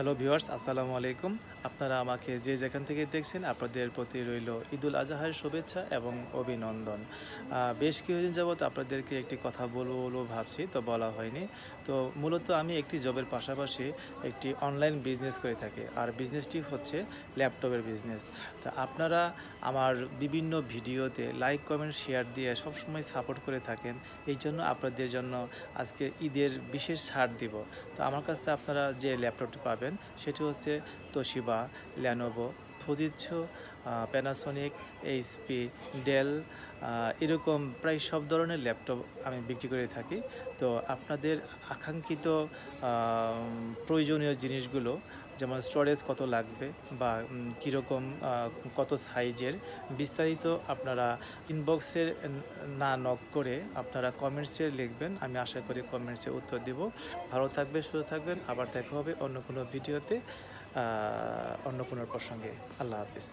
Hello viewers, আসসালামু আলাইকুম। আপনারা আমাকে যে যেখান থেকে দেখছেন আপনাদের প্রতি রইল ঈদুল আজহার শুভেচ্ছা এবং অভিনন্দন। বেশ কিছুদিন যাবৎ আপনাদেরকে একটি কথা বলবো ভাবছি, তো বলা হয়নি। তো মূলত আমি একটি জবের পাশাপাশি একটি অনলাইন বিজনেস করে থাকি, আর বিজনেসটি হচ্ছে ল্যাপটপের বিজনেস। তা আপনারা আমার বিভিন্ন ভিডিওতে লাইক, কমেন্ট, শেয়ার দিয়ে সবসময় সাপোর্ট করে থাকেন। এই জন্য আপনাদের জন্য আজকে ঈদের বিশেষ ছাড় দিব। তো আমার কাছে আপনারা যে ল্যাপটপটি পাবেন সেটি হচ্ছে Toshiba, Lenovo, Fujitsu, Panasonic, HP, Dell, এরকম প্রায় সব ধরনের ল্যাপটপ আমি বিক্রি করে থাকি। তো আপনাদের আকাঙ্ক্ষিত প্রয়োজনীয় জিনিসগুলো, যেমন স্টোরেজ কত লাগবে বা কীরকম কত সাইজের, বিস্তারিত আপনারা ইনবক্সে না নক করে আপনারা কমেন্টসে লিখবেন। আমি আশা করি কমেন্টসে উত্তর দিব। ভালো থাকবেন, সুস্থ থাকবেন। আবার দেখা হবে অন্য কোনো ভিডিওতে, অন্য কোনো প্রসঙ্গে। আল্লাহ হাফিজ।